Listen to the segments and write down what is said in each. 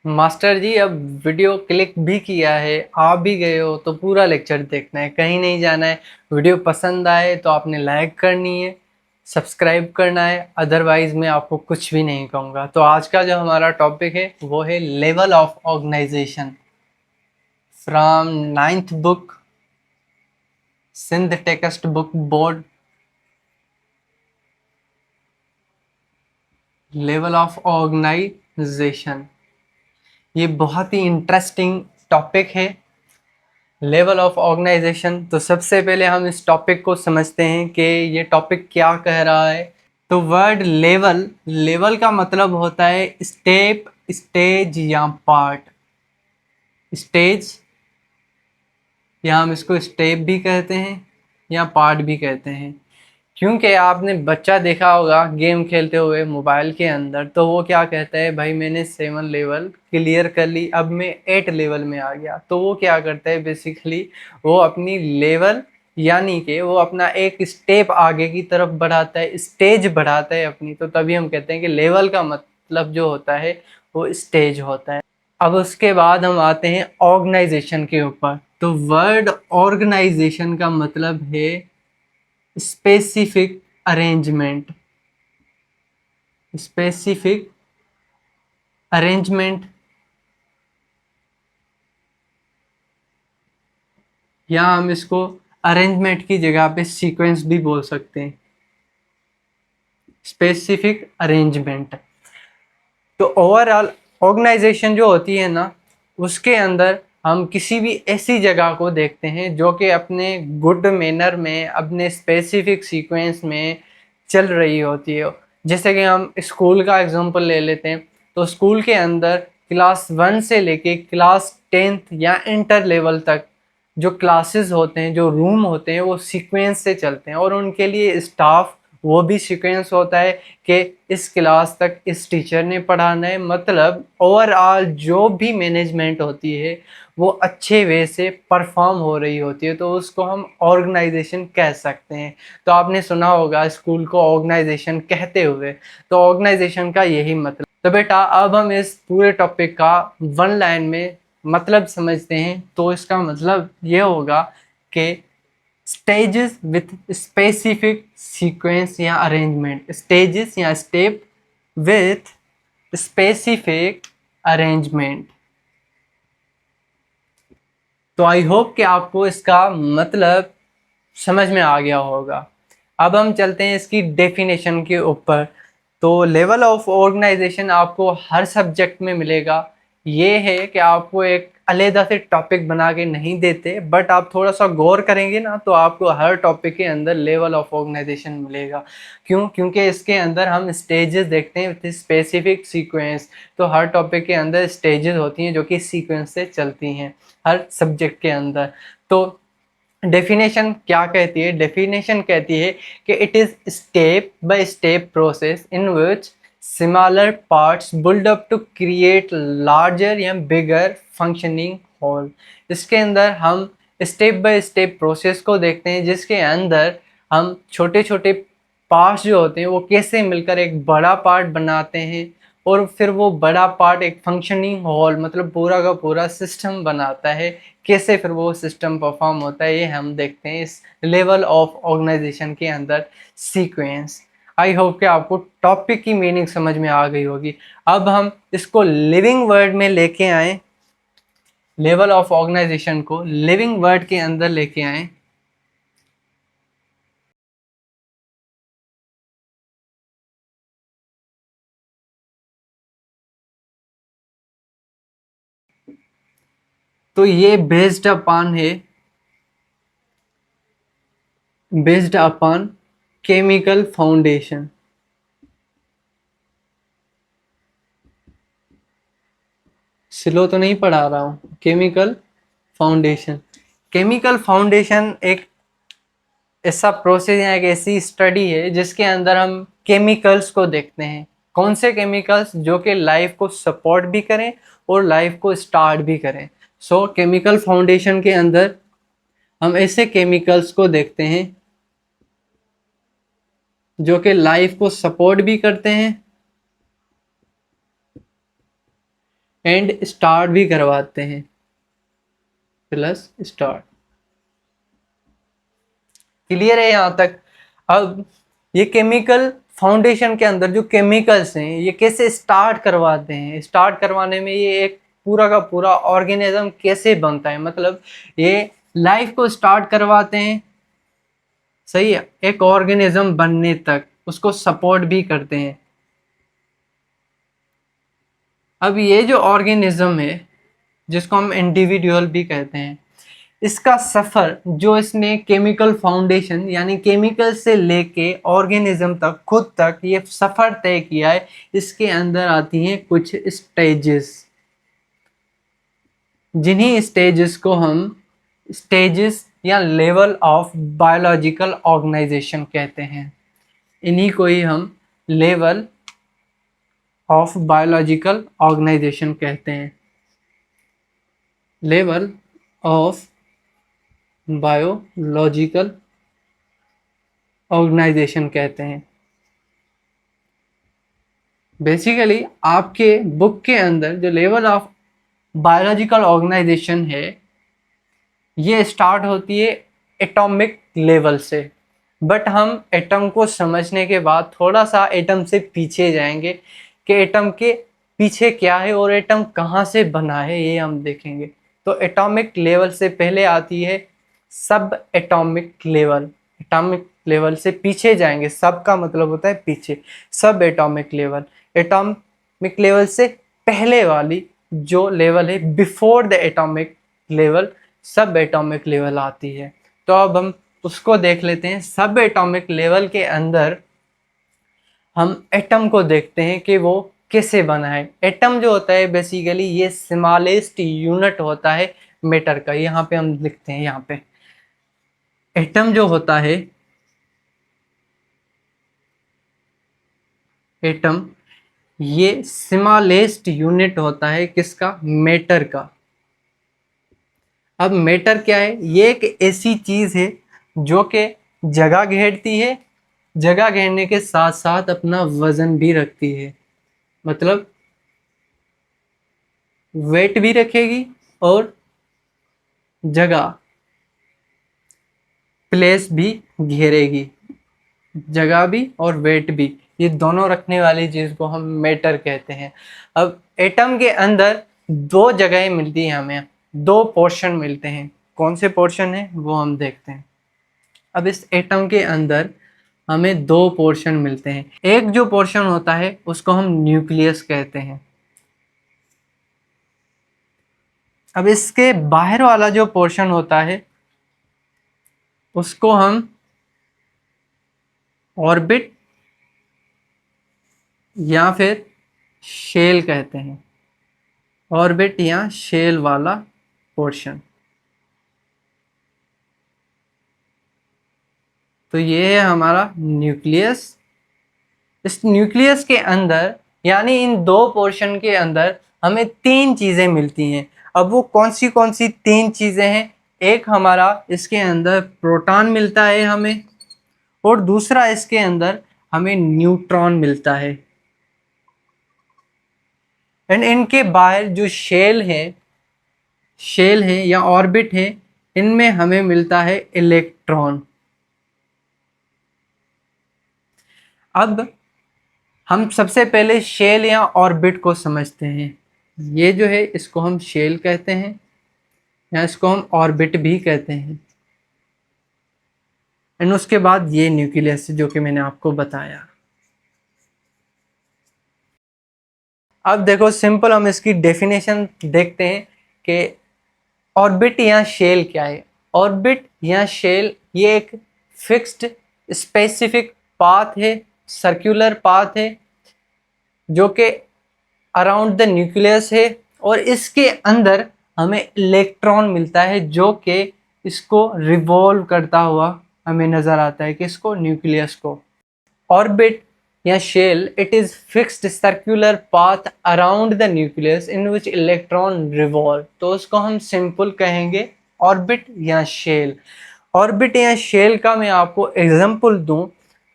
Master जी, अब video click भी किया है, आ भी गए हो तो पूरा लेक्चर देखना है, कहीं नहीं जाना है। वीडियो पसंद आए तो आपने लाइक करनी है, सब्सक्राइब करना है, अदरवाइज मैं आपको कुछ भी नहीं कहूँगा। तो आज का जो हमारा टॉपिक है वो है level of organisation from ninth book Sindh text book board. Level of organisation ये बहुत ही इंटरेस्टिंग टॉपिक है। लेवल ऑफ ऑर्गेनाइजेशन, तो सबसे पहले हम इस टॉपिक को समझते हैं कि ये टॉपिक क्या कह रहा है। तो वर्ड लेवल, लेवल का मतलब होता है स्टेप, स्टेज या पार्ट। स्टेज, या हम इसको स्टेप भी कहते हैं या पार्ट भी कहते हैं। क्योंकि आपने बच्चा देखा होगा गेम खेलते हुए मोबाइल के अंदर, तो वो क्या कहता है, भाई मैंने 7 लेवल क्लियर कर ली, अब मैं 8 लेवल में आ गया। तो वो क्या करता है बेसिकली, वो अपनी लेवल यानी कि वो अपना एक स्टेप आगे की तरफ बढ़ाता है, स्टेज बढ़ाता है अपनी। तो तभी हम कहते हैं कि लेवल का मतलब जो होता है वो स्टेज होता है। अब उसके बाद हम आते हैं ऑर्गेनाइजेशन के ऊपर। तो वर्ड ऑर्गेनाइजेशन का मतलब है स्पेसिफिक अरेंजमेंट। स्पेसिफिक अरेंजमेंट, या हम इसको अरेंजमेंट की जगह पे सीक्वेंस भी बोल सकते हैं। Specific arrangement. तो ओवरऑल ऑर्गेनाइजेशन जो होती है ना, उसके अंदर हम किसी भी ऐसी जगह को देखते हैं जो कि अपने गुड मैनर में, अपने स्पेसिफिक सीक्वेंस में चल रही होती है। जैसे कि हम स्कूल का एग्जांपल ले लेते हैं, तो स्कूल के अंदर क्लास 1 से लेके क्लास 10th या इंटर लेवल तक जो क्लासेस होते हैं, जो रूम होते हैं, वो सीक्वेंस से चलते हैं। और उनके लिए स्टाफ वो भी सीक्वेंस होता है कि इस क्लास तक इस टीचर ने पढ़ाना है। मतलब ओवरऑल जो भी मैनेजमेंट होती है वो अच्छे वे से परफॉर्म हो रही होती है, तो उसको हम ऑर्गेनाइजेशन कह सकते हैं। तो आपने सुना होगा स्कूल को ऑर्गेनाइजेशन कहते हुए, तो ऑर्गेनाइजेशन का यही मतलब। तो बेटा अब हम इस पूरे टॉपिक का वन लाइन में मतलब समझते हैं। तो इसका मतलब ये होगा कि स्टेजेस विथ स्पेसिफिक सीक्वेंस या अरेंजमेंट। स्टेजेस या स्टेप विथ स्पेसिफिक अरेंजमेंट। तो आई होप कि आपको इसका मतलब समझ में आ गया होगा। अब हम चलते हैं इसकी डेफिनेशन के ऊपर। तो लेवल ऑफ ऑर्गेनाइजेशन आपको हर सब्जेक्ट में मिलेगा। ये है कि आपको एक अलहदा से टॉपिक बना के नहीं देते, बट आप थोड़ा सा गौर करेंगे ना तो आपको हर टॉपिक के अंदर लेवल ऑफ ऑर्गेनाइजेशन मिलेगा। क्यों? क्योंकि इसके अंदर हम स्टेजेस देखते हैं विथ स्पेसिफिक सीक्वेंस। तो हर टॉपिक के अंदर स्टेजेस होती हैं जो कि सीक्वेंस से चलती हैं हर सब्जेक्ट के अंदर। तो डेफिनेशन क्या कहती है? डेफिनेशन कहती है कि it is step by step process in which similar parts build up to create larger या बिगर फंक्शनिंग होल। इसके अंदर हम स्टेप बाय स्टेप प्रोसेस को देखते हैं, जिसके अंदर हम छोटे छोटे पार्ट्स जो होते हैं वो कैसे मिलकर एक बड़ा पार्ट बनाते हैं, और फिर वो बड़ा पार्ट एक फंक्शनिंग हॉल मतलब पूरा का पूरा सिस्टम बनाता है। कैसे फिर वो सिस्टम परफॉर्म होता है ये हम देखते हैं इस लेवल ऑफ ऑर्गेनाइजेशन के अंदर सीक्वेंस। आई होप कि आपको टॉपिक की मीनिंग समझ में आ गई होगी। अब हम इसको लिविंग वर्ड में लेके आए, लेवल ऑफ ऑर्गेनाइजेशन को लिविंग वर्ड के अंदर लेके आए। तो ये बेस्ड अपॉन है, based upon chemical foundation. Slow तो नहीं पढ़ा रहा हूँ। केमिकल फाउंडेशन, केमिकल फाउंडेशन एक ऐसा प्रोसेस या एक ऐसी स्टडी है जिसके अंदर हम केमिकल्स को देखते हैं। कौन से केमिकल्स? जो कि लाइफ को सपोर्ट भी करें और लाइफ को स्टार्ट भी करें। सो केमिकल फाउंडेशन के अंदर हम ऐसे केमिकल्स को देखते हैं जो कि लाइफ को सपोर्ट भी करते हैं एंड स्टार्ट भी करवाते हैं, प्लस स्टार्ट। क्लियर है यहाँ तक? अब ये केमिकल फाउंडेशन के अंदर जो केमिकल्स हैं ये कैसे स्टार्ट करवाते हैं, स्टार्ट करवाने में ये एक पूरा का पूरा ऑर्गेनिज्म कैसे बनता है, मतलब ये लाइफ को स्टार्ट करवाते हैं, सही है, एक ऑर्गेनिज्म बनने तक उसको सपोर्ट भी करते हैं। अब ये जो ऑर्गेनिज्म है जिसको हम इंडिविजुअल भी कहते हैं, इसका सफ़र जो इसने केमिकल फाउंडेशन यानी केमिकल से लेके ऑर्गेनिज्म तक खुद तक ये सफ़र तय किया है, इसके अंदर आती हैं कुछ स्टेजेस, जिन्हीं स्टेजेस को हम स्टेजेस या लेवल ऑफ बायोलॉजिकल ऑर्गेनाइजेशन कहते हैं। इन्हीं को ही हम लेवल ऑफ बायोलॉजिकल ऑर्गेनाइजेशन कहते हैं, लेवल ऑफ बायोलॉजिकल ऑर्गेनाइजेशन कहते हैं। बेसिकली आपके बुक के अंदर जो लेवल ऑफ बायोलॉजिकल ऑर्गेनाइजेशन है ये स्टार्ट होती है एटॉमिक लेवल से, बट हम एटम को समझने के बाद थोड़ा सा एटम से पीछे जाएंगे कि एटम के पीछे क्या है और एटम कहाँ से बना है ये हम देखेंगे। तो एटॉमिक लेवल से पहले आती है सब एटॉमिक लेवल, एटॉमिक लेवल से पीछे जाएंगे, सब का मतलब होता है पीछे, सब एटॉमिक लेवल, एटॉमिक लेवल से पहले वाली जो लेवल है बिफोर द एटॉमिक लेवल, सब एटॉमिक लेवल आती है। तो अब हम उसको देख लेते हैं। सब एटॉमिक लेवल के अंदर हम एटम को देखते हैं कि वो कैसे बना है। एटम जो होता है बेसिकली ये स्मॉलेस्ट यूनिट होता है मैटर का, यहाँ पे हम लिखते हैं, यहाँ पे एटम जो होता है, एटम ये स्मॉलेस्ट यूनिट होता है किसका, मैटर का। अब मैटर क्या है, ये एक ऐसी चीज है जो कि जगह घेरती है, जगह घेरने के साथ साथ अपना वजन भी रखती है, मतलब वेट भी रखेगी और जगह प्लेस भी घेरेगी, जगह भी और वेट भी, ये दोनों रखने वाली चीज को हम मैटर कहते हैं। अब एटम के अंदर दो जगहें मिलती हैं, हमें दो पोर्शन मिलते हैं। कौन से पोर्शन है वो हम देखते हैं। अब इस एटम के अंदर हमें दो पोर्शन मिलते हैं। एक जो पोर्शन होता है उसको हम न्यूक्लियस कहते हैं। अब इसके बाहर वाला जो पोर्शन होता है उसको हम ऑर्बिट या फिर शेल कहते हैं, ऑर्बिट या शेल वाला पोर्शन। तो ये है हमारा न्यूक्लियस। इस न्यूक्लियस के अंदर यानी इन दो पोर्शन के अंदर हमें तीन चीज़ें मिलती हैं। अब वो कौन सी तीन चीज़ें हैं, एक हमारा इसके अंदर प्रोटॉन मिलता है हमें, और दूसरा इसके अंदर हमें न्यूट्रॉन मिलता है, एंड इनके बाहर जो शेल है या ऑर्बिट है, इनमें हमें मिलता है इलेक्ट्रॉन। अब हम सबसे पहले शेल या ऑर्बिट को समझते हैं। ये जो है इसको हम शेल कहते हैं या इसको हम ऑर्बिट भी कहते हैं, एंड उसके बाद ये न्यूक्लियस जो कि मैंने आपको बताया। अब देखो सिंपल हम इसकी डेफिनेशन देखते हैं कि ऑर्बिट या शेल क्या है। ऑर्बिट या शेल ये एक फिक्स्ड स्पेसिफिक पाथ है, सर्कुलर पाथ है जो कि अराउंड द न्यूक्लियस है, और इसके अंदर हमें इलेक्ट्रॉन मिलता है जो कि इसको रिवॉल्व करता हुआ हमें नज़र आता है, कि इसको न्यूक्लियस को। ऑर्बिट या shell it is fixed circular path around the nucleus in which electron revolve. तो उसको हम सिंपल कहेंगे ऑर्बिट या शेल। ऑर्बिट या शेल का मैं आपको एग्जांपल दूं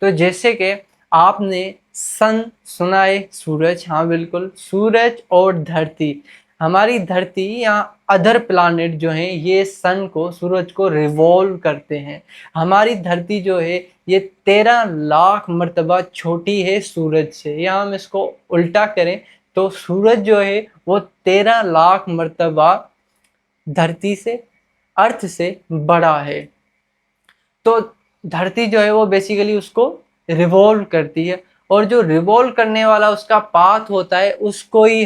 तो जैसे कि आपने सन सुना है, सूरज, हाँ बिल्कुल, सूरज और धरती, हमारी धरती या अदर प्लानेट जो हैं ये सन को, सूरज को रिवॉल्व करते हैं। हमारी धरती जो है ये 13 लाख मर्तबा छोटी है सूरज से, या हम इसको उल्टा करें तो सूरज जो है वो 13 लाख मर्तबा धरती से, अर्थ से बड़ा है। तो धरती जो है वो बेसिकली उसको रिवॉल्व करती है, और जो रिवॉल्व करने वाला उसका पाथ होता है उसको ही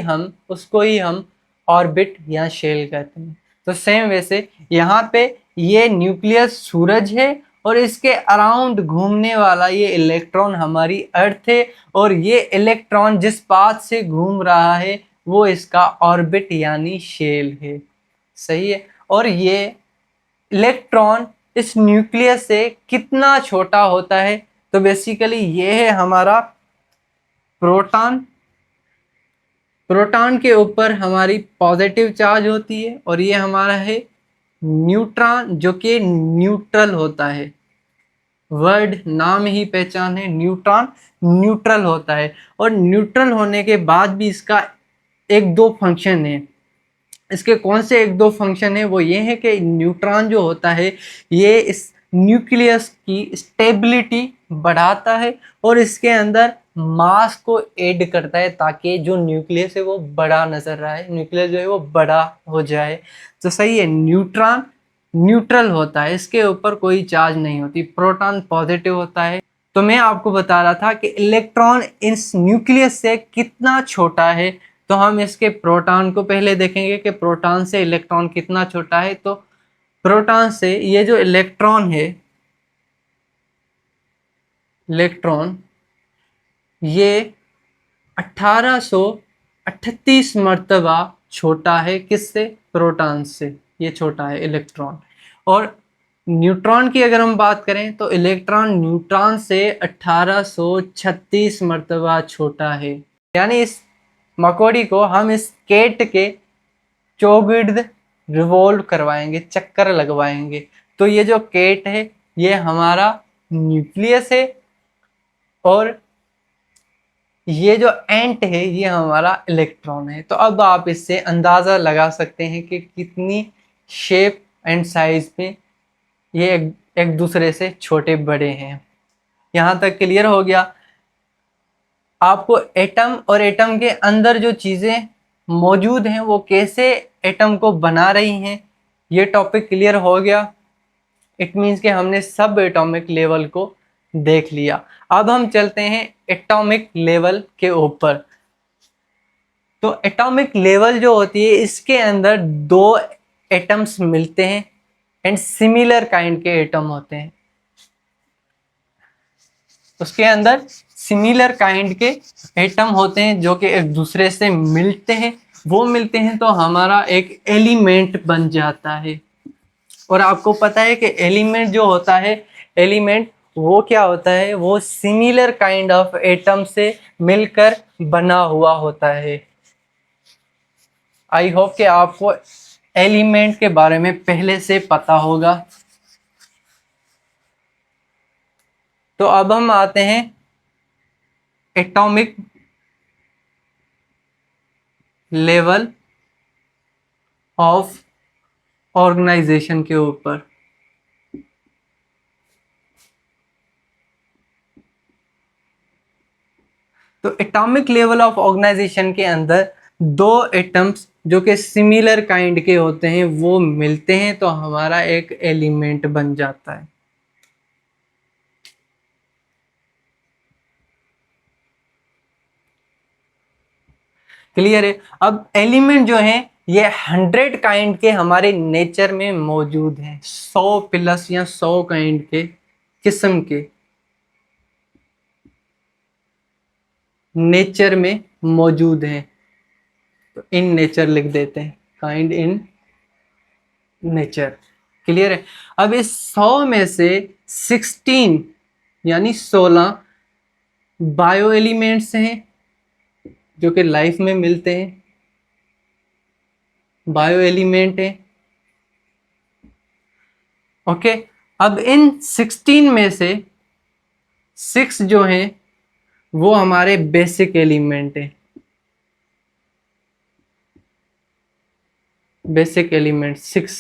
हम ऑर्बिट या शेल कहते हैं। तो सेम वैसे यहाँ पे ये न्यूक्लियस सूरज है और इसके अराउंड घूमने वाला ये इलेक्ट्रॉन हमारी अर्थ है, और ये इलेक्ट्रॉन जिस पाथ से घूम रहा है वो इसका ऑर्बिट यानी शेल है। सही है। और ये इलेक्ट्रॉन इस न्यूक्लियस से कितना छोटा होता है, तो बेसिकली ये है हमारा प्रोटॉन। प्रोटॉन के ऊपर हमारी पॉजिटिव चार्ज होती है, और ये हमारा है न्यूट्रॉन जो कि न्यूट्रल होता है। वर्ड नाम ही पहचान है, न्यूट्रॉन न्यूट्रल होता है। और न्यूट्रल होने के बाद भी इसका एक दो फंक्शन है। इसके कौन से एक दो फंक्शन है, वो ये है कि न्यूट्रॉन जो होता है ये इस न्यूक्लियस की स्टेबिलिटी बढ़ाता है और इसके अंदर मास को ऐड करता है, ताकि जो न्यूक्लियस है वो बड़ा नजर आए, न्यूक्लियस जो है वो बड़ा हो जाए। तो सही है, न्यूट्रॉन न्यूट्रल होता है, इसके ऊपर कोई चार्ज नहीं होती। प्रोटॉन पॉजिटिव होता है। तो मैं आपको बता रहा था कि इलेक्ट्रॉन इस न्यूक्लियस से कितना छोटा है। तो हम इसके प्रोटॉन को पहले देखेंगे कि प्रोटॉन से इलेक्ट्रॉन कितना छोटा है। तो प्रोटॉन से ये जो इलेक्ट्रॉन है, इलेक्ट्रॉन ये 1838 मर्तबा छोटा है। किससे? प्रोटॉन से ये छोटा है इलेक्ट्रॉन। और न्यूट्रॉन की अगर हम बात करें तो इलेक्ट्रॉन न्यूट्रॉन से 1836 मर्तबा छोटा है। यानी इस मकोड़ी को हम इस केट के चौगिर्द रिवॉल्व करवाएंगे, चक्कर लगवाएंगे। तो ये जो केट है ये हमारा न्यूक्लियस है, और ये जो एंट है ये हमारा इलेक्ट्रॉन है। तो अब आप इससे अंदाज़ा लगा सकते हैं कि कितनी शेप एंड साइज में ये एक दूसरे से छोटे बड़े हैं। यहाँ तक क्लियर हो गया आपको? एटम और एटम के अंदर जो चीज़ें मौजूद हैं वो कैसे एटम को बना रही हैं, ये टॉपिक क्लियर हो गया। इट मीन्स कि हमने सब एटॉमिक लेवल को देख लिया। अब हम चलते हैं एटॉमिक लेवल के ऊपर। तो एटॉमिक लेवल जो होती है इसके अंदर दो एटम्स मिलते हैं एंड सिमिलर काइंड के एटम होते हैं। उसके अंदर सिमिलर काइंड के एटम होते हैं जो कि एक दूसरे से मिलते हैं। वो मिलते हैं तो हमारा एक एलिमेंट बन जाता है। और आपको पता है कि एलिमेंट जो होता है, एलिमेंट वो क्या होता है, वो सिमिलर काइंड ऑफ एटम से मिलकर बना हुआ होता है। आई होप कि आपको एलिमेंट के बारे में पहले से पता होगा। तो अब हम आते हैं एटॉमिक लेवल ऑफ ऑर्गेनाइजेशन के ऊपर। तो एटॉमिक लेवल ऑफ ऑर्गेनाइजेशन के अंदर दो एटम्स जो कि सिमिलर काइंड के होते हैं वो मिलते हैं तो हमारा एक एलिमेंट बन जाता है। क्लियर है? अब एलिमेंट जो है ये 100 काइंड के हमारे नेचर में मौजूद हैं। 100 प्लस या 100 काइंड के किस्म के नेचर में मौजूद हैं। तो इन नेचर लिख देते हैं, काइंड इन नेचर। क्लियर है? अब इस 100 में से 16 यानी 16 बायो एलिमेंट्स हैं जो कि लाइफ में मिलते हैं, बायो एलिमेंट है। ओके। अब इन 16 में से 6 जो हैं वो हमारे बेसिक एलिमेंट है। बेसिक एलिमेंट 6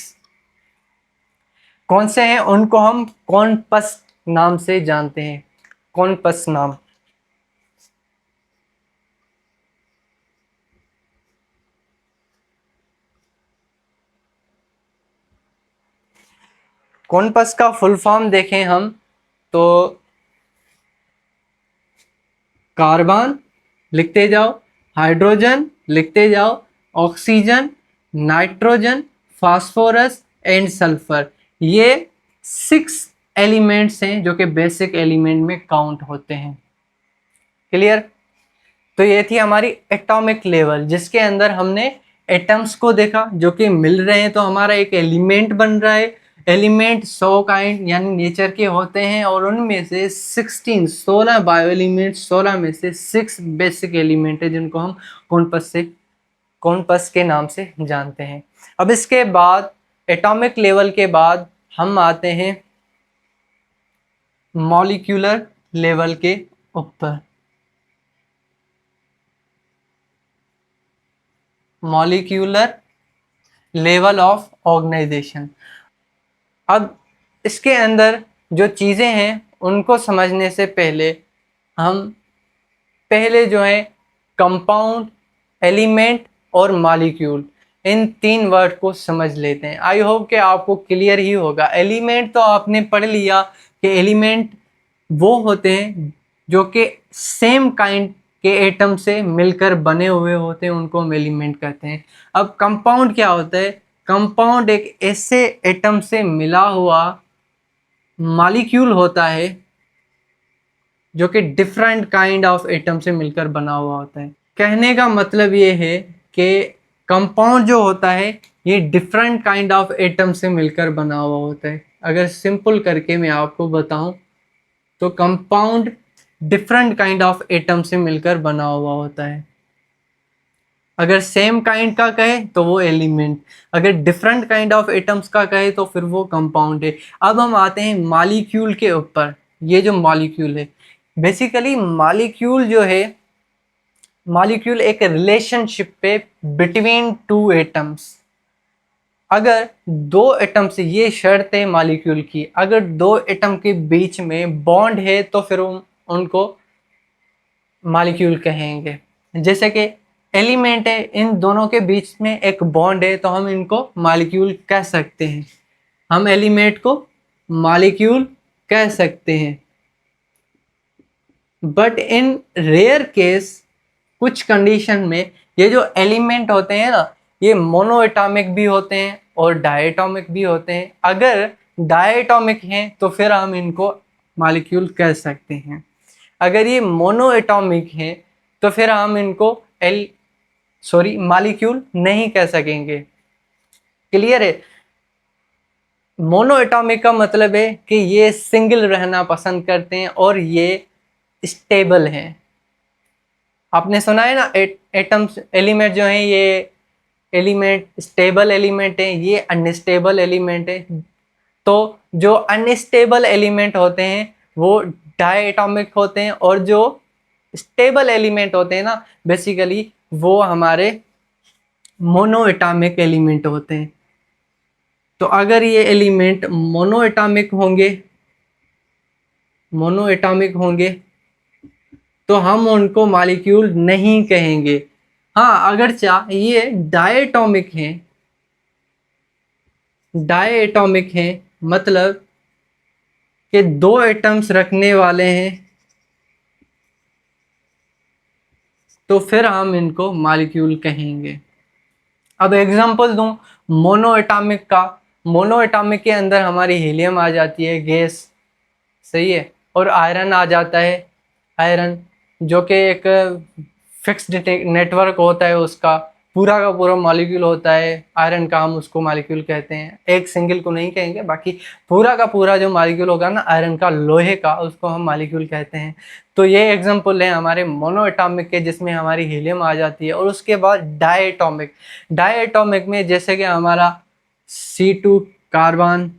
कौन से हैं, उनको हम कॉम्पस नाम से जानते हैं। कॉम्पस नाम। कॉम्पस का फुल फॉर्म देखें हम तो कार्बन लिखते जाओ, हाइड्रोजन लिखते जाओ, oxygen, nitrogen, phosphorus and sulphur, ये 6 एलिमेंट्स हैं जो कि बेसिक एलिमेंट में काउंट होते हैं। क्लियर। तो ये थी हमारी एटॉमिक लेवल, जिसके अंदर हमने एटम्स को देखा जो कि मिल रहे हैं तो हमारा एक एलिमेंट बन रहा है। एलिमेंट 100 काइंड यानी नेचर के होते हैं और उनमें से 16 बायो एलिमेंट, 16 में से 6 बेसिक एलिमेंट है जिनको हम कॉम्पस के नाम से जानते हैं। अब इसके बाद एटॉमिक लेवल के बाद हम आते हैं मॉलिक्यूलर लेवल के ऊपर। Molecular level of organisation. अब इसके अंदर जो चीज़ें हैं उनको समझने से पहले हम पहले जो है कंपाउंड, एलिमेंट और मॉलिक्यूल, इन 3 वर्ड को समझ लेते हैं। आई होप कि आपको क्लियर ही होगा। एलिमेंट तो आपने पढ़ लिया कि एलिमेंट वो होते हैं जो कि सेम काइंड के एटम से मिलकर बने हुए होते हैं, उनको हम एलिमेंट कहते हैं। अब कंपाउंड क्या होता है? कंपाउंड एक ऐसे एटम से मिला हुआ मॉलिक्यूल होता है जो कि डिफरेंट काइंड ऑफ एटम से मिलकर बना हुआ होता है। कहने का मतलब ये है कि कंपाउंड जो होता है ये डिफरेंट काइंड ऑफ एटम से मिलकर बना हुआ होता है। अगर सिंपल करके मैं आपको बताऊं तो compound different kind of atom से मिलकर बना हुआ होता है। अगर सेम काइंड का कहे तो वो एलिमेंट, अगर डिफरेंट काइंड ऑफ एटम्स का कहे तो फिर वो कंपाउंड है। अब हम आते हैं मॉलिक्यूल के ऊपर। ये जो मॉलिक्यूल है, बेसिकली मॉलिक्यूल जो है, मॉलिक्यूल एक रिलेशनशिप पे बिटवीन 2 एटम्स। अगर 2 एटम से, ये शर्त है मॉलिक्यूल की, अगर 2 एटम के बीच में बॉन्ड है तो फिर उनको मॉलिक्यूल कहेंगे। जैसे कि एलिमेंट है, इन दोनों के बीच में एक बॉन्ड है तो हम इनको मॉलिक्यूल कह सकते हैं। हम एलिमेंट को मॉलिक्यूल कह सकते हैं। बट इन रेयर केस, कुछ कंडीशन में ये जो एलिमेंट होते हैं ना, ये मोनोएटॉमिक भी होते हैं और डायटॉमिक भी होते हैं। अगर डायटॉमिक हैं तो फिर हम इनको मॉलिक्यूल कह सकते हैं। अगर ये मोनोएटॉमिक हैं तो फिर हम इनको मॉलिक्यूल नहीं कह सकेंगे। क्लियर है। मोनोएटॉमिक का मतलब है कि ये सिंगल रहना पसंद करते हैं और ये स्टेबल हैं। आपने सुना है ना, एटम्स, एलिमेंट जो हैं ये एलिमेंट स्टेबल एलिमेंट है, ये अनस्टेबल एलिमेंट है। तो जो अनस्टेबल एलिमेंट होते हैं वो डायटॉमिक होते हैं और जो स्टेबल एलिमेंट होते हैं ना, बेसिकली वो हमारे मोनोएटॉमिक एलिमेंट होते हैं। तो अगर ये एलिमेंट मोनोएटॉमिक होंगे तो हम उनको मॉलिक्यूल नहीं कहेंगे। हाँ, अगर चाहे ये डायटॉमिक हैं मतलब कि 2 एटम्स रखने वाले हैं तो फिर हम इनको मॉलिक्यूल कहेंगे। अब एग्जांपल दूं मोनोएटॉमिक का। मोनोएटॉमिक के अंदर हमारी हीलियम आ जाती है, गैस, सही है, और आयरन आ जाता है। आयरन जो कि एक फिक्स्ड नेटवर्क होता है, उसका पूरा का पूरा मॉलिक्यूल होता है आयरन का, हम उसको मॉलिक्यूल कहते हैं। एक सिंगल को नहीं कहेंगे, बाकी पूरा का पूरा जो मॉलिक्यूल होगा ना आयरन का, लोहे का, उसको हम मॉलिक्यूल कहते हैं। तो ये एग्जांपल है हमारे मोनोएटॉमिक के, जिसमें हमारी हीलियम आ जाती है। और उसके बाद डायटॉमिक में जैसे कि हमारा C2 कार्बन,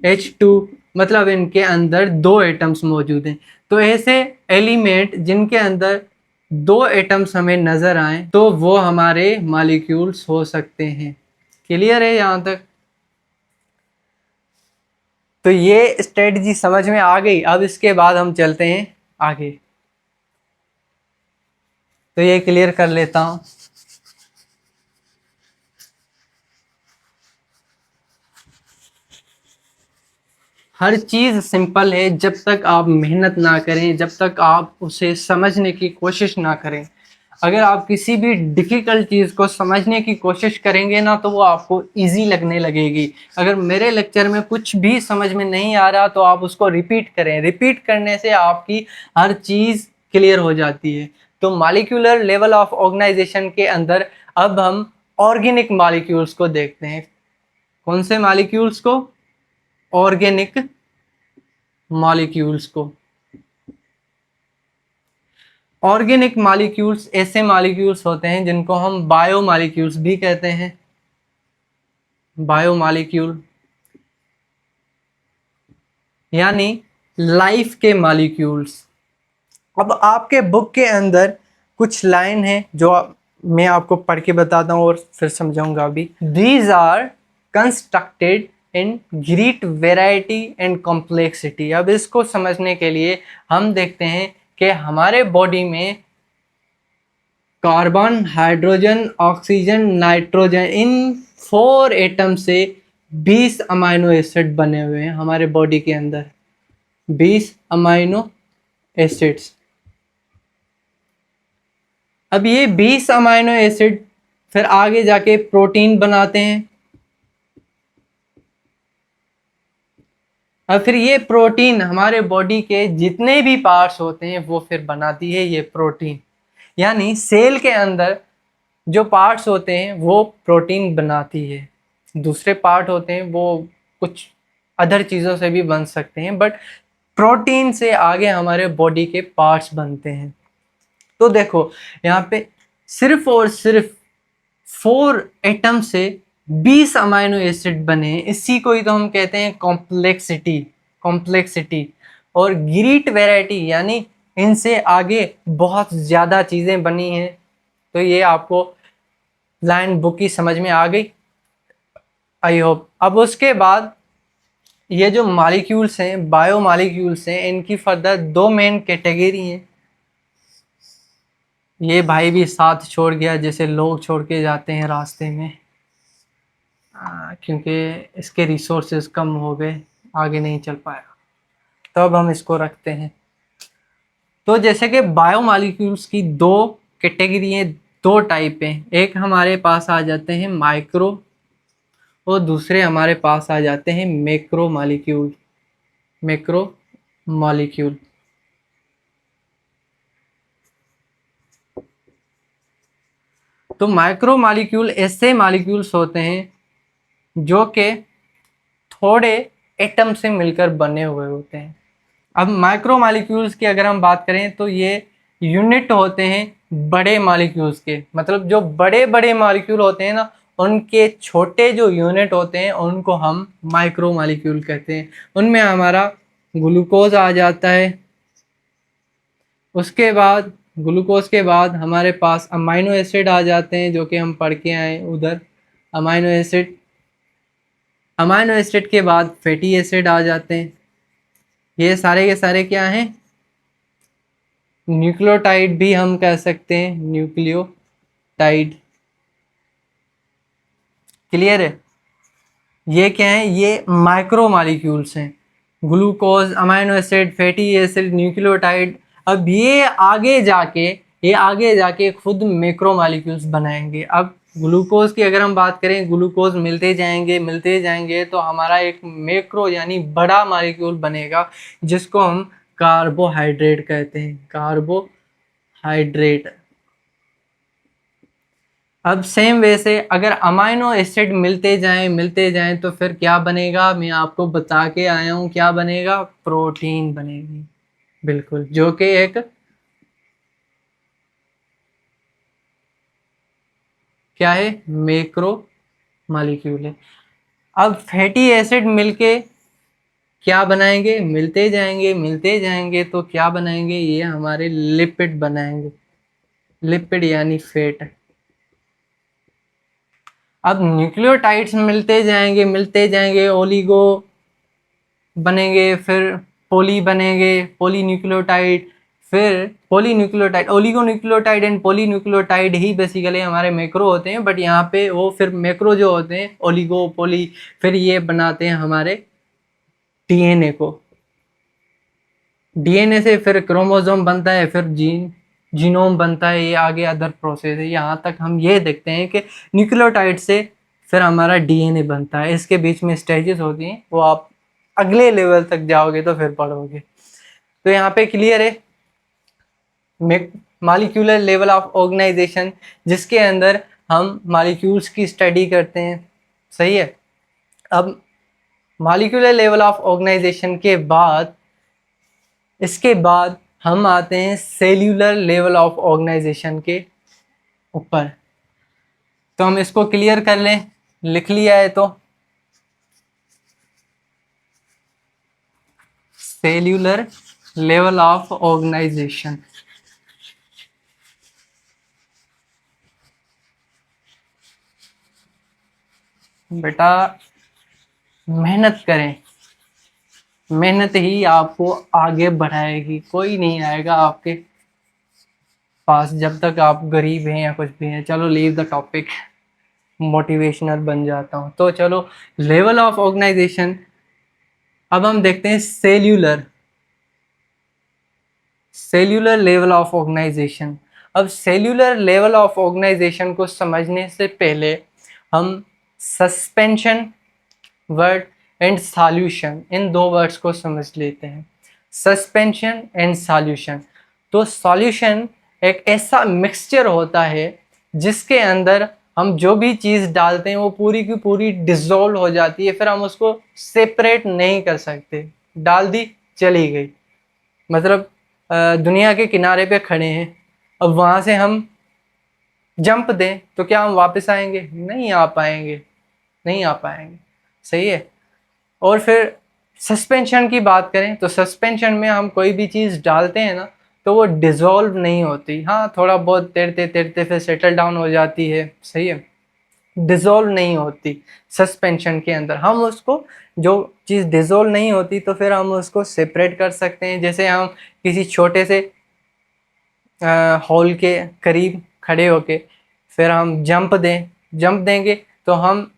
H2, मतलब इनके अंदर 2 एटम्स मौजूद हैं। तो ऐसे एलिमेंट जिनके अंदर दो एटम्स हमें नजर आए तो वो हमारे मॉलिक्यूल्स हो सकते हैं। क्लियर है यहाँ तक? तो ये स्ट्रेटजी समझ में आ गई। अब इसके बाद हम चलते हैं आगे। तो ये क्लियर कर लेता हूं। हर चीज सिंपल है जब तक आप मेहनत ना करें, जब तक आप उसे समझने की कोशिश ना करें। अगर आप किसी भी डिफिकल्ट चीज को समझने की कोशिश करेंगे ना तो वो आपको इजी लगने लगेगी। अगर मेरे लेक्चर में कुछ भी समझ में नहीं आ रहा तो आप उसको रिपीट करें। रिपीट करने से आपकी हर चीज क्लियर हो जाती है। तो मॉलिक्यूलर लेवल ऑफ ऑर्गेनाइजेशन के अंदर अब हम ऑर्गेनिक मॉलिक्यूल्स को देखते हैं। कौन से मॉलिक्यूल्स को? ऑर्गेनिक मॉलिक्यूल्स को। ऑर्गेनिक मॉलिक्यूल्स ऐसे मॉलिक्यूल्स होते हैं जिनको हम बायो मॉलिक्यूल्स भी कहते हैं। बायो मॉलिक्यूल यानी लाइफ के मॉलिक्यूल्स। अब आपके बुक के अंदर कुछ लाइन है जो मैं आपको पढ़ के बताता हूँ और फिर समझाऊंगा अभी। These are constructed in great variety and complexity. अब इसको समझने के लिए हम देखते हैं कि हमारे बॉडी में कार्बन, हाइड्रोजन, ऑक्सीजन, नाइट्रोजन, इन 4 एटम से 20 अमाइनो एसिड बने हुए हैं हमारे बॉडी के अंदर। 20 अमाइनो एसिड्स। अब ये 20 अमाइनो एसिड फिर आगे जाके प्रोटीन बनाते हैं। अब फिर ये प्रोटीन हमारे बॉडी के जितने भी पार्ट्स होते हैं वो फिर बनाती है ये प्रोटीन। यानी सेल के अंदर जो पार्ट्स होते हैं वो प्रोटीन बनाती है। दूसरे पार्ट होते हैं वो कुछ अदर चीज़ों से भी बन सकते हैं, बट प्रोटीन से आगे हमारे बॉडी के पार्ट्स बनते हैं। तो देखो यहाँ पे सिर्फ और सिर्फ 4 एटम से 20 अमाइनो एसिड बने हैं। इसी को ही तो हम कहते हैं कॉम्प्लेक्सिटी। कॉम्प्लेक्सिटी और ग्रेट वैरायटी यानी इनसे आगे बहुत ज़्यादा चीज़ें बनी हैं। तो ये आपको लाइन बुक की समझ में आ गई, आई होप। अब उसके बाद ये जो मॉलिक्यूल्स हैं, बायो मॉलिक्यूल्स हैं, इनकी फर्दर 2 मेन कैटेगरी हैं। ये भाई भी साथ छोड़ गया जैसे लोग छोड़ के जाते हैं रास्ते में, क्योंकि इसके रिसोर्सेज कम हो गए, आगे नहीं चल पाया। तो अब हम इसको रखते हैं। तो जैसे कि बायो मॉलिक्यूल्स की 2 कैटेगरी हैं, 2 टाइप हैं। एक हमारे पास आ जाते हैं माइक्रो और दूसरे हमारे पास आ जाते हैं मैक्रो मॉलिक्यूल। Macro molecule. तो माइक्रो मॉलिक्यूल ऐसे मॉलिक्यूल्स होते हैं जो कि थोड़े एटम से मिलकर बने हुए होते हैं। अब माइक्रो मॉलिक्यूल्स की अगर हम बात करें तो ये यूनिट होते हैं बड़े मॉलिक्यूल्स के। मतलब जो बड़े बड़े मॉलिक्यूल होते हैं ना, उनके छोटे जो यूनिट होते हैं उनको हम माइक्रो मॉलिक्यूल कहते हैं। उनमें हमारा ग्लूकोज आ जाता है। उसके बाद ग्लूकोज के बाद हमारे पास अमाइनो एसिड आ जाते हैं जो कि हम पढ़ के आए उधर। अमाइनो एसिड, अमाइनो एसिड के बाद फैटी एसिड आ जाते हैं। ये सारे के सारे क्या हैं? न्यूक्लियोटाइड भी हम कह सकते हैं, न्यूक्लियोटाइड। क्लियर है? ये क्या है? ये माइक्रो मॉलिक्यूल्स हैं। Glucose, amino acid, fatty acid, nucleotide. अब ये आगे जाके खुद मैक्रो मॉलिक्यूल्स बनाएंगे। अब ग्लूकोज की अगर हम बात करें, ग्लूकोज मिलते जाएंगे तो हमारा एक मैक्रो यानी बड़ा मॉलिक्यूल बनेगा जिसको हम कार्बोहाइड्रेट कहते हैं। कार्बोहाइड्रेट। अब सेम वे से अगर अमाइनो एसिड मिलते जाएं तो फिर क्या बनेगा? मैं आपको बता के आया हूं क्या बनेगा? प्रोटीन बनेगी। बिल्कुल, जो कि एक क्या है? मैक्रो मॉलिक्यूल है। अब फैटी एसिड मिलके क्या बनाएंगे, मिलते जाएंगे मिलते जाएंगे, तो क्या बनाएंगे, ये हमारे लिपिड बनाएंगे, लिपिड यानी फैट। अब न्यूक्लियोटाइड्स मिलते जाएंगे, ओलिगो बनेंगे, फिर पोली बनेंगे, पोली न्यूक्लियोटाइड, फिर polynucleotide, oligonucleotide and polynucleotide ही बेसिकली हमारे मैक्रो होते हैं, बट यहाँ पे वो फिर मैक्रो जो होते हैं ओलिगो पोली, फिर ये बनाते हैं हमारे डीएनए को। डीएनए से फिर क्रोमोसोम बनता है, फिर जीनोम बनता है, ये आगे अदर प्रोसेस है। यहाँ तक हम ये देखते हैं कि न्यूक्लियोटाइड से फिर हमारा डीएनए बनता है, इसके बीच में स्टेजेस होती हैं, वो आप अगले लेवल तक जाओगे तो फिर पढ़ोगे। तो यहाँ पे क्लियर है मॉलिक्यूलर लेवल ऑफ ऑर्गेनाइजेशन, जिसके अंदर हम मॉलिक्यूल्स की स्टडी करते हैं, सही है। अब मॉलिक्यूलर लेवल ऑफ ऑर्गेनाइजेशन के बाद, इसके बाद हम आते हैं सेल्यूलर लेवल ऑफ ऑर्गेनाइजेशन के ऊपर। तो हम इसको क्लियर कर लें, लिख लिया है तो सेल्यूलर लेवल ऑफ ऑर्गेनाइजेशन। बेटा मेहनत करें, मेहनत ही आपको आगे बढ़ाएगी, कोई नहीं आएगा आपके पास जब तक आप गरीब हैं या कुछ भी हैं। चलो लीव द टॉपिक, मोटिवेशनल बन जाता हूँ। तो चलो लेवल ऑफ ऑर्गेनाइजेशन, अब हम देखते हैं सेल्यूलर लेवल ऑफ ऑर्गेनाइजेशन। अब सेल्यूलर लेवल ऑफ ऑर्गेनाइजेशन को समझने से पहले हम सस्पेंशन वर्ड एंड सॉल्यूशन, इन दो वर्ड्स को समझ लेते हैं। Suspension and solution. तो सॉल्यूशन एक ऐसा मिक्सचर होता है जिसके अंदर हम जो भी चीज़ डालते हैं वो पूरी की पूरी डिसॉल्व हो जाती है, फिर हम उसको सेपरेट नहीं कर सकते। डाल दी, चली गई। मतलब दुनिया के किनारे पे खड़े हैं, अब वहाँ से हम जंप दें तो क्या हम वापस आएंगे? नहीं आ पाएंगे, नहीं आ पाएंगे, सही है। और फिर सस्पेंशन की बात करें तो सस्पेंशन में हम कोई भी चीज़ डालते हैं ना तो वो डिज़ोल्व नहीं होती, हाँ थोड़ा बहुत तैरते तैरते फिर सेटल डाउन हो जाती है, सही है, डिज़ोल्व नहीं होती। सस्पेंशन के अंदर हम उसको, जो चीज़ डिज़ोल्व नहीं होती तो फिर हम उसको सेपरेट कर सकते हैं। जैसे हम किसी छोटे से हॉल के करीब खड़े होके फिर हम जंप देंगे तो हम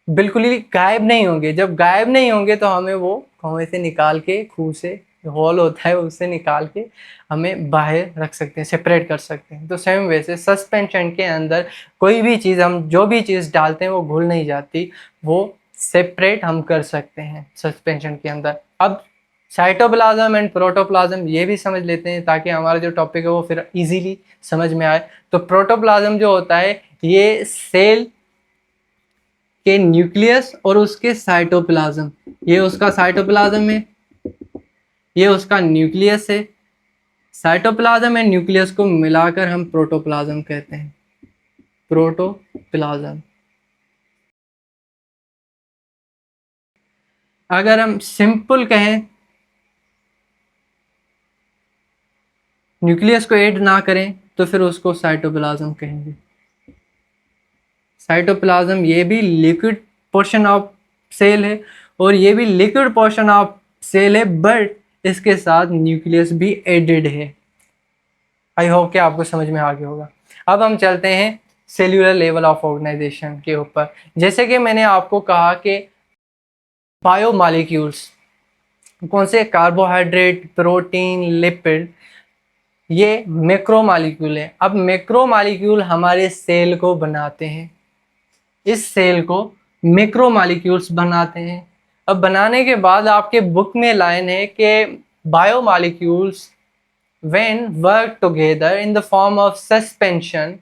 बिल्कुल ही गायब नहीं होंगे। जब गायब नहीं होंगे तो हमें वो कुएं से निकाल के, खूह से हॉल होता है उससे निकाल के हमें बाहर रख सकते हैं, सेपरेट कर सकते हैं। तो सेम वैसे सस्पेंशन के अंदर कोई भी चीज़, हम जो भी चीज़ डालते हैं वो घुल नहीं जाती, वो सेपरेट हम कर सकते हैं सस्पेंशन के अंदर। अब साइटोप्लाज्म एंड प्रोटोप्लाज्म ये भी समझ लेते हैं ताकि हमारा जो टॉपिक है वो फिर इजीली समझ में आए। तो प्रोटोप्लाज्म जो होता है ये सेल के न्यूक्लियस और उसके साइटोप्लाज्म, ये उसका साइटोप्लाज्म है, ये उसका न्यूक्लियस है। साइटोप्लाज्म एंड न्यूक्लियस को मिलाकर हम प्रोटोप्लाज्म कहते हैं, प्रोटोप्लाज्म। अगर हम सिंपल कहें, न्यूक्लियस को ऐड ना करें तो फिर उसको साइटोप्लाज्म कहेंगे। साइटोप्लाज्म ये भी लिक्विड पोर्शन ऑफ सेल है और ये भी लिक्विड पोर्शन ऑफ सेल है, बट इसके साथ न्यूक्लियस भी एडेड है। आई होप कि आपको समझ में आ गया होगा। अब हम चलते हैं सेल्यूलर लेवल ऑफ ऑर्गेनाइजेशन के ऊपर। जैसे कि मैंने आपको कहा कि बायोमॉलिक्यूल्स कौन से, कार्बोहाइड्रेट, प्रोटीन, लिपिड, ये मैक्रोमॉलिक्यूल है। अब मैक्रोमॉलिक्यूल हमारे सेल को बनाते हैं, इस सेल को मैक्रोमॉलिक्यूल्स बनाते हैं। अब बनाने के बाद आपके बुक में लाइन है कि biomolecules when work together in the form of suspension,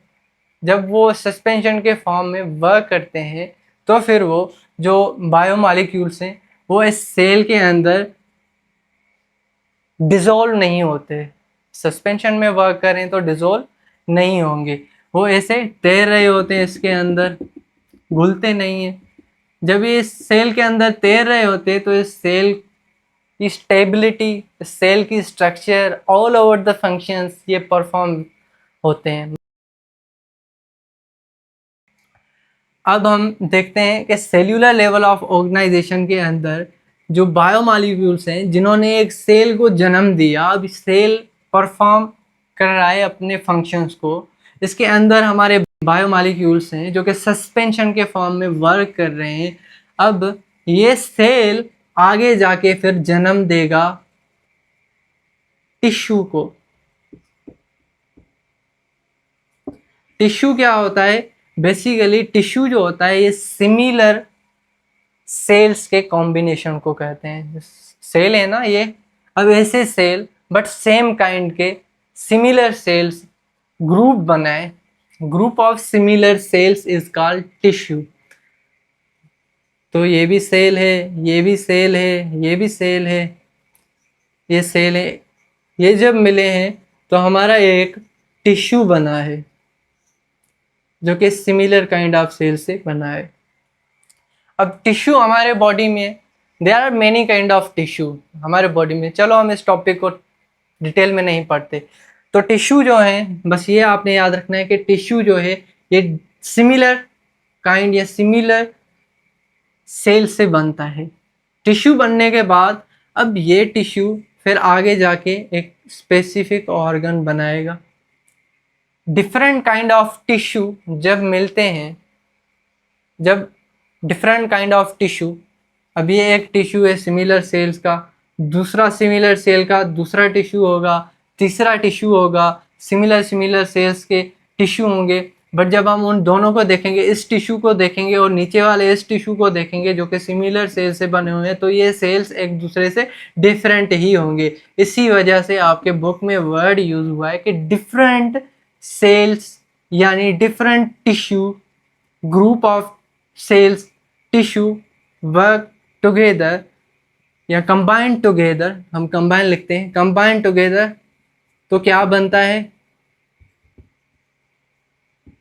जब वो सस्पेंशन के फॉर्म में वर्क करते हैं तो फिर वो जो बायोमॉलिक्यूल्स हैं वो इस सेल के अंदर डिसॉल्व नहीं होते। सस्पेंशन में वर्क करें तो डिसॉल्व नहीं होंगे, वो ऐसे तैर रहे होते हैं इसके अंदर, घुलते नहीं है। जब ये इस सेल के अंदर तैर रहे होते हैं तो इस सेल स्टेबिलिटी, सेल की structure, all over the functions ये परफॉर्म होते हैं। अब हम देखते हैं कि सेल्यूलर लेवल ऑफ ऑर्गेनाइजेशन के अंदर जो बायोमॉलिक्यूल्स हैं जिन्होंने एक सेल को जन्म दिया, अब सेल परफॉर्म कर रहा है अपने फंक्शंस को। इसके अंदर हमारे बायोमॉलिक्यूल्स हैं जो कि सस्पेंशन के फॉर्म में वर्क कर रहे हैं। अब ये सेल आगे जाके फिर जन्म देगा टिश्यू को। टिश्यू क्या होता है? बेसिकली टिश्यू जो होता है ये सिमिलर सेल्स के कॉम्बिनेशन को कहते हैं। सेल है ना ये, अब ऐसे सेल बट सेम काइंड के सिमिलर सेल्स ग्रुप बनाए, group of similar sales is called tissue. तो ये भी सेल है, ये भी सेल है, ये भी सेल है, ये सेल है, ये जब मिले हैं तो हमारा एक टिश्यू बना है जो कि सिमिलर काइंड ऑफ सेल से बना है। अब टिश्यू हमारे बॉडी में, there are many kind of tissue हमारे बॉडी में। चलो हम इस टॉपिक को डिटेल में नहीं पढ़ते। तो टिश्यू जो है, बस ये आपने याद रखना है कि टिश्यू जो है ये सिमिलर काइंड या सिमिलर सेल से बनता है। टिश्यू बनने के बाद अब ये टिश्यू फिर आगे जाके एक स्पेसिफिक ऑर्गन बनाएगा। डिफरेंट काइंड ऑफ टिश्यू जब मिलते हैं, जब डिफरेंट काइंड ऑफ टिश्यू, अब ये एक टिश्यू है सिमिलर सेल्स का, दूसरा सिमिलर सेल का दूसरा टिश्यू होगा, तीसरा टिश्यू होगा, सिमिलर सिमिलर सेल्स के टिश्यू होंगे। बट जब हम उन दोनों को देखेंगे, इस टिश्यू को देखेंगे और नीचे वाले इस टिश्यू को देखेंगे जो कि सिमिलर सेल से बने हुए हैं, तो ये सेल्स एक दूसरे से डिफरेंट ही होंगे। इसी वजह से आपके बुक में वर्ड यूज हुआ है कि डिफरेंट सेल्स यानी different tissue, group of cells tissue work together या कंबाइन टुगेदर, हम कंबाइन लिखते हैं, कंबाइन टुगेदर तो क्या बनता है?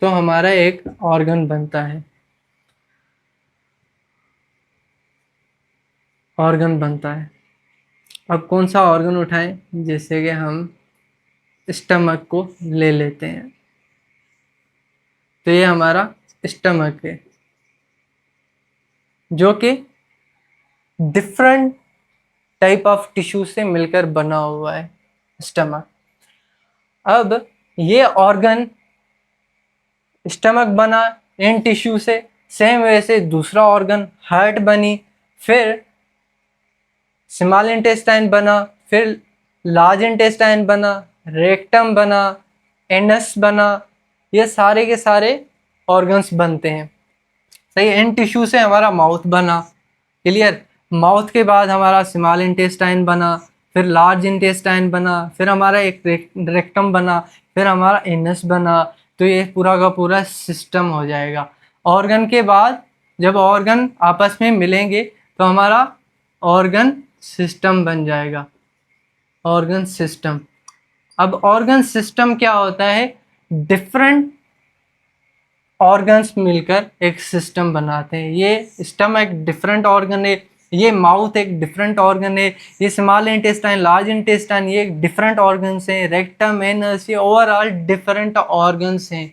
तो हमारा एक ऑर्गन बनता है, ऑर्गन बनता है। अब कौन सा ऑर्गन उठाएं? जैसे कि हम स्टमक को ले लेते हैं, तो ये हमारा स्टमक है जो कि डिफरेंट टाइप ऑफ टिश्यू से मिलकर बना हुआ है स्टमक। अब ये ऑर्गन स्टमक बना इन टिश्यू से, सेम वैसे दूसरा ऑर्गन हार्ट बनी, फिर स्मॉल इंटेस्टाइन बना, फिर लार्ज इंटेस्टाइन बना, रेक्टम बना, एनस बना, ये सारे के सारे ऑर्गन्स बनते हैं। सही है। इन टिश्यू से हमारा माउथ बना, क्लियर। माउथ के बाद हमारा स्मॉल इंटेस्टाइन बना, फिर लार्ज इंटेस्टाइन बना, फिर हमारा एक रेक्टम बना, फिर हमारा एनस बना। तो ये पूरा का पूरा सिस्टम हो जाएगा। ऑर्गन के बाद जब ऑर्गन आपस में मिलेंगे तो हमारा ऑर्गन सिस्टम बन जाएगा, ऑर्गन सिस्टम। अब ऑर्गन सिस्टम क्या होता है? डिफरेंट ऑर्गन्स मिलकर एक सिस्टम बनाते हैं। ये स्टमक एक डिफरेंट ऑर्गन है, ये माउथ एक डिफरेंट ऑर्गन है, ये स्मॉल इंटेस्टाइन, लार्ज इंटेस्टाइन ये डिफरेंट ऑर्गन्स हैं, रेक्टम, एनस ये ओवरऑल डिफरेंट ऑर्गन्स हैं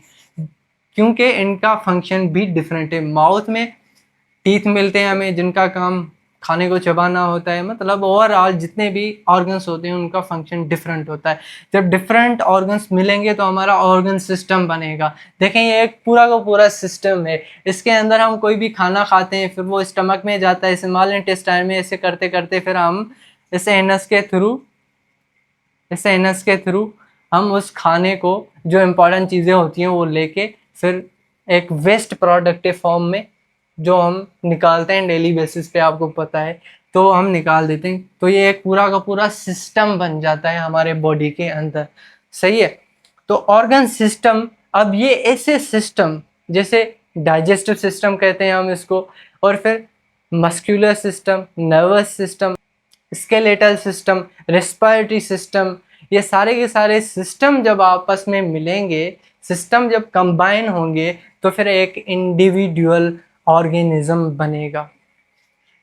क्योंकि इनका फंक्शन भी डिफरेंट है। माउथ में टीथ मिलते हैं हमें जिनका काम खाने को चबाना होता है, मतलब ओवरऑल जितने भी ऑर्गन्स होते हैं उनका फंक्शन डिफरेंट होता है। जब डिफरेंट ऑर्गन्स मिलेंगे तो हमारा ऑर्गन सिस्टम बनेगा। देखें ये एक पूरा का पूरा सिस्टम है, इसके अंदर हम कोई भी खाना खाते हैं फिर वो स्टमक में जाता है, स्मॉल इंटेस्टाइन में, ऐसे करते करते फिर हम इस एनस के थ्रू हम उस खाने को, जो इम्पोर्टेंट चीज़ें होती हैं वो लेके फिर एक वेस्ट प्रोडक्ट फॉर्म में जो हम निकालते हैं डेली बेसिस पे, आपको पता है, तो हम निकाल देते हैं। तो ये एक पूरा का पूरा सिस्टम बन जाता है हमारे बॉडी के अंदर। सही है। तो ऑर्गन सिस्टम, अब ये ऐसे सिस्टम जैसे डाइजेस्टिव सिस्टम कहते हैं हम इसको, और फिर muscular system, nervous system, skeletal system, respiratory system, ये सारे के सारे सिस्टम जब आपस में मिलेंगे, सिस्टम जब कंबाइन होंगे तो फिर एक इंडिविजुअल ऑर्गेनिज्म बनेगा,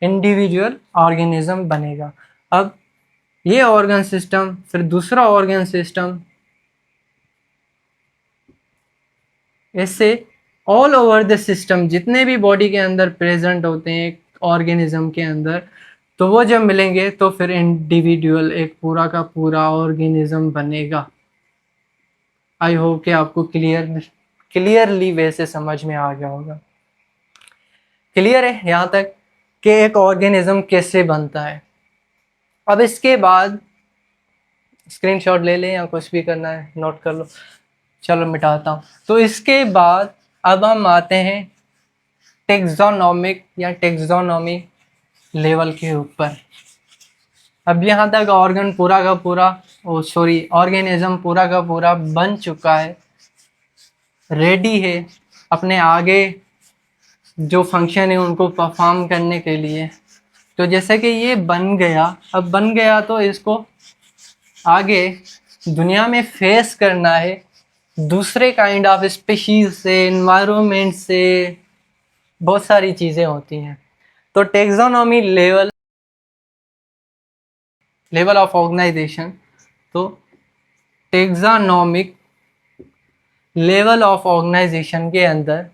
इंडिविजुअल ऑर्गेनिज्म बनेगा। अब ये ऑर्गन सिस्टम, फिर दूसरा ऑर्गन सिस्टम, ऐसे ऑल ओवर द सिस्टम जितने भी बॉडी के अंदर प्रेजेंट होते हैं ऑर्गेनिज्म के अंदर, तो वो जब मिलेंगे तो फिर इंडिविजुअल एक पूरा का पूरा ऑर्गेनिज्म बनेगा। आई होप कि आपको क्लियरली वैसे समझ में आ गया होगा। क्लियर है यहाँ तक कि एक ऑर्गेनिज्म कैसे बनता है। अब इसके बाद स्क्रीनशॉट ले लें या कुछ भी करना है नोट कर लो, चलो मिटाता हूँ। तो इसके बाद अब हम आते हैं टेक्सोनोमिक या टेक्सोनोमी लेवल के ऊपर। अब यहाँ तक ऑर्गन पूरा का पूरा ऑर्गेनिज्म पूरा का पूरा बन चुका है, रेडी है अपने आगे जो फंक्शन है उनको परफॉर्म करने के लिए। तो जैसे कि ये बन गया, अब बन गया तो इसको आगे दुनिया में फेस करना है दूसरे काइंड ऑफ स्पीशीज से, इन्वायरमेंट से, बहुत सारी चीज़ें होती हैं। तो टेक्सोनोमी लेवल ऑफ ऑर्गेनाइजेशन, तो टेक्सोनोमिक लेवल ऑफ ऑर्गेनाइजेशन के अंदर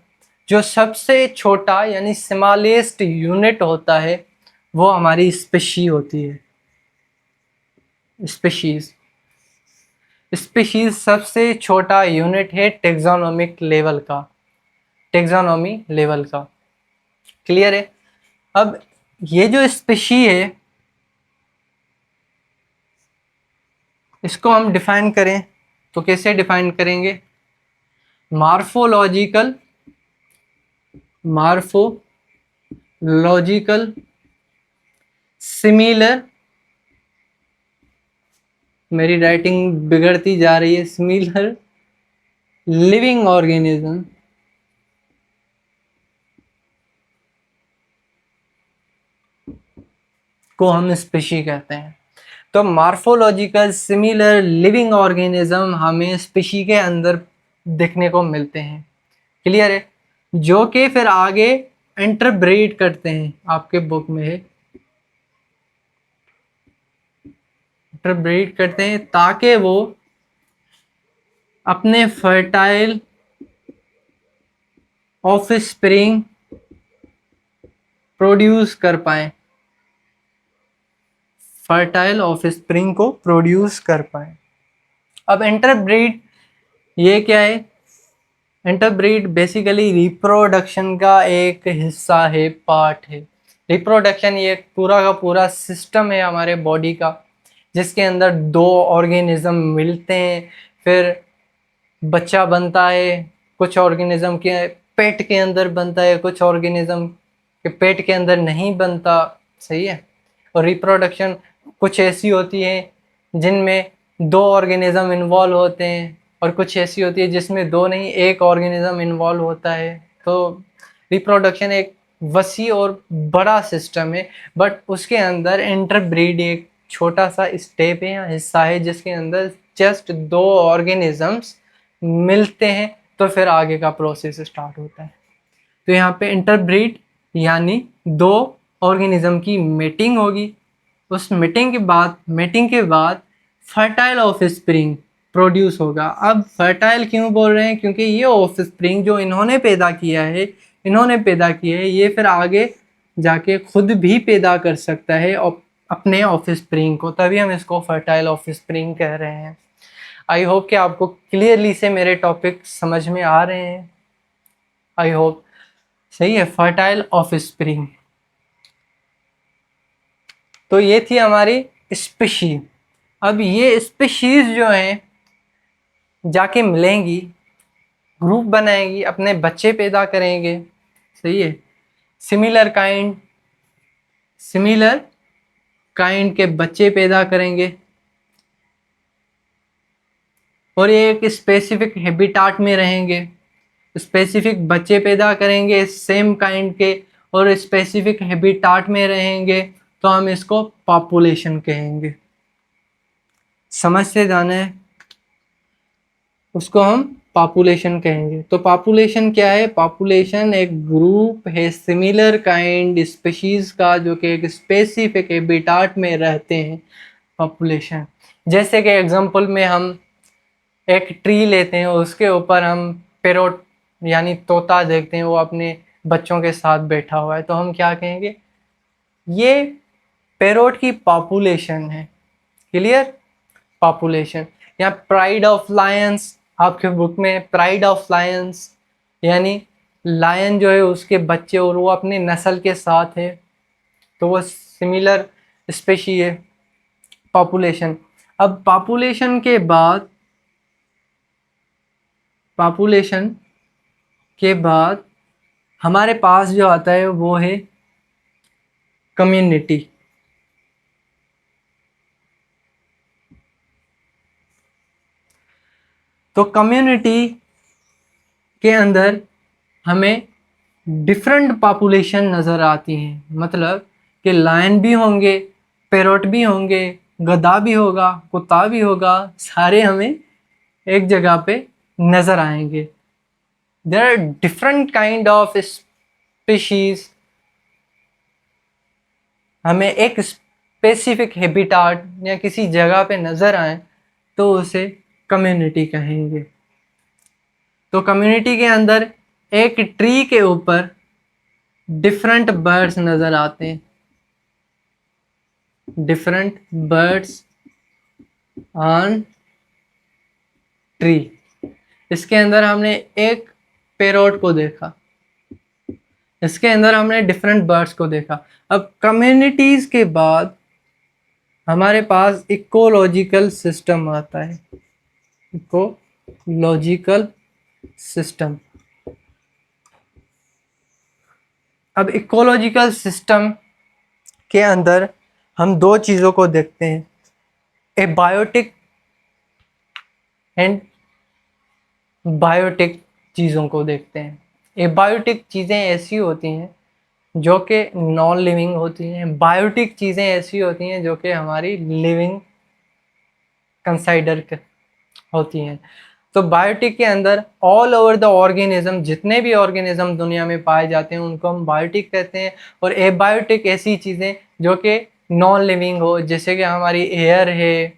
जो सबसे छोटा यानी स्मॉलेस्ट यूनिट होता है वो हमारी स्पीशी होती है। स्पीशीज सबसे छोटा यूनिट है टेक्सोनोमिक लेवल का, टेक्सोनोमी लेवल का। क्लियर है? अब ये जो स्पीशी है इसको हम डिफाइन करें तो कैसे डिफाइन करेंगे? मार्फोलॉजिकल सिमिलर, मेरी राइटिंग बिगड़ती जा रही है, सिमिलर लिविंग ऑर्गेनिज्म को हम स्पीशी कहते हैं। तो मार्फोलॉजिकल सिमिलर लिविंग ऑर्गेनिज्म हमें स्पीशी के अंदर देखने को मिलते हैं। क्लियर है? जो कि फिर आगे इंटरब्रीड करते हैं, आपके बुक में है इंटरब्रीड करते हैं ताकि वो अपने फर्टाइल ऑफस्प्रिंग प्रोड्यूस कर पाए, फर्टाइल ऑफस्प्रिंग को प्रोड्यूस कर पाए। अब इंटरब्रीड ये क्या है? इंटरब्रीड बेसिकली रिप्रोडक्शन का एक हिस्सा है, पार्ट है। रिप्रोडक्शन ये पूरा का पूरा सिस्टम है हमारे बॉडी का, जिसके अंदर दो ऑर्गेनिज्म मिलते हैं, फिर बच्चा बनता है। कुछ ऑर्गेनिज्म के पेट के अंदर बनता है, कुछ ऑर्गेनिज्म के पेट के अंदर नहीं बनता। सही है? और रिप्रोडक्शन कुछ ऐसी होती है जिनमें दो ऑर्गेनिज्म इन्वॉल्व होते हैं, और कुछ ऐसी होती है जिसमें दो नहीं एक ऑर्गेनिज्म इन्वॉल्व होता है। तो रिप्रोडक्शन एक वसी और बड़ा सिस्टम है, बट उसके अंदर इंटरब्रीड एक छोटा सा स्टेप है या हिस्सा है जिसके अंदर जस्ट दो ऑर्गेनिजम्स मिलते हैं तो फिर आगे का प्रोसेस स्टार्ट होता है। तो यहाँ पे इंटरब्रीड यानी दो ऑर्गेनिज्म की मीटिंग होगी। उस मीटिंग के बाद फर्टाइल ऑफस्प्रिंग प्रोड्यूस होगा। अब फर्टाइल क्यों बोल रहे हैं? क्योंकि ये ऑफस्प्रिंग जो इन्होंने पैदा किया है ये फिर आगे जाके खुद भी पैदा कर सकता है अपने ऑफस्प्रिंग को, तभी हम इसको फर्टाइल ऑफस्प्रिंग कह रहे हैं। आई होप कि आपको क्लियरली से मेरे टॉपिक समझ में आ रहे हैं। आई होप सही है। फर्टाइल ऑफस्प्रिंग, तो ये थी हमारी स्पीशी। अब ये स्पीशीज जो हैं जाके मिलेंगी, ग्रुप बनाएंगी, अपने बच्चे पैदा करेंगे। सही है? सिमिलर काइंड के बच्चे पैदा करेंगे और ये एक स्पेसिफिक हैबिटाट में रहेंगे। स्पेसिफिक बच्चे पैदा करेंगे सेम काइंड के और स्पेसिफिक हैबिटाट में रहेंगे, तो हम इसको पॉपुलेशन कहेंगे। समझ से जाना है? उसको हम पॉपुलेशन कहेंगे। तो पॉपुलेशन क्या है? पॉपुलेशन एक ग्रुप है सिमिलर काइंड स्पीशीज का जो कि एक स्पेसिफिक हैबिटाट में रहते हैं, पॉपुलेशन। जैसे कि एग्जांपल में हम एक ट्री लेते हैं, उसके ऊपर हम पैरोट यानी तोता देखते हैं, वो अपने बच्चों के साथ बैठा हुआ है, तो हम क्या कहेंगे, ये पैरोट की पॉपुलेशन है। क्लियर? पॉपुलेशन। या प्राइड ऑफ लायंस, आपके बुक में प्राइड ऑफ लायंस यानी लायन जो है उसके बच्चे और वो अपने नस्ल के साथ है, तो वो सिमिलर स्पेशी है। पॉपुलेशन। अब पॉपुलेशन के बाद हमारे पास जो आता है वो है कम्युनिटी। तो कम्युनिटी के अंदर हमें डिफरेंट पॉपुलेशन नज़र आती हैं, मतलब कि लायन भी होंगे, पैरोट भी होंगे, गधा भी होगा, कुत्ता भी होगा, सारे हमें एक जगह पे नज़र आएंगे। There are different kind of species. हमें एक स्पेसिफिक हैबिटाट या किसी जगह पे नज़र आए तो उसे कम्युनिटी कहेंगे। तो कम्युनिटी के अंदर एक ट्री के ऊपर डिफरेंट बर्ड्स नज़र आते हैं, डिफरेंट बर्ड्स ऑन ट्री। इसके अंदर हमने एक पैरोट को देखा, इसके अंदर हमने डिफरेंट बर्ड्स को देखा। अब कम्युनिटीज के बाद हमारे पास इकोलॉजिकल सिस्टम आता है, इकोलॉजिकल सिस्टम। अब इकोलॉजिकल सिस्टम के अंदर हम दो चीज़ों को देखते हैं, एबायोटिक एंड बायोटिक चीज़ों को देखते हैं। एबायोटिक चीज़ें ऐसी होती हैं जो कि नॉन लिविंग होती हैं, बायोटिक चीज़ें ऐसी होती हैं जो कि हमारी लिविंग कंसाइडर होती हैं। तो बायोटिक के अंदर ऑल ओवर द ऑर्गेनिज्म, जितने भी ऑर्गेनिज्म दुनिया में पाए जाते हैं उनको हम बायोटिक कहते हैं। और एबायोटिक ऐसी चीज़ें जो कि नॉन लिविंग हो, जैसे कि हमारी एयर है,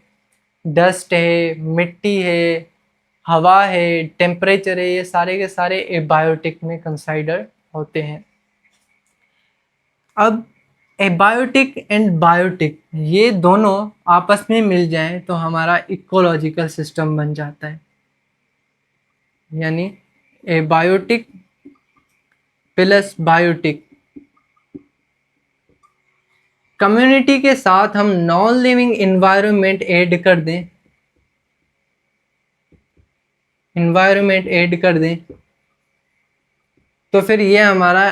डस्ट है, मिट्टी है, हवा है, टेम्परेचर है, ये सारे के सारे एबायोटिक में कंसाइडर होते हैं। अब एबायोटिक एंड बायोटिक ये दोनों आपस में मिल जाएं तो हमारा इकोलॉजिकल सिस्टम बन जाता है, यानी एबायोटिक प्लस बायोटिक। कम्युनिटी के साथ हम नॉन लिविंग एनवायरनमेंट ऐड कर दें, तो फिर ये हमारा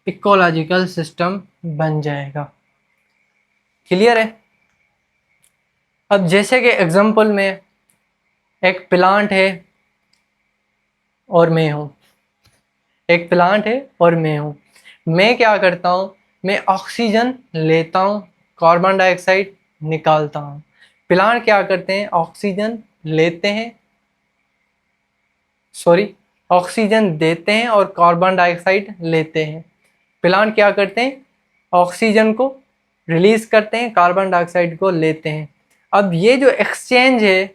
इकोलॉजिकल सिस्टम बन जाएगा। क्लियर है? अब जैसे कि एग्जांपल में एक प्लांट है और मैं हूँ, एक प्लांट है और मैं हूँ। मैं क्या करता हूँ, मैं ऑक्सीजन लेता हूँ, कार्बन डाइऑक्साइड निकालता हूँ। प्लांट क्या करते हैं, ऑक्सीजन लेते हैं, ऑक्सीजन देते हैं और कार्बन डाइऑक्साइड लेते हैं। प्लांट क्या करते हैं, ऑक्सीजन को रिलीज करते हैं, कार्बन डाइऑक्साइड को लेते हैं। अब ये जो एक्सचेंज है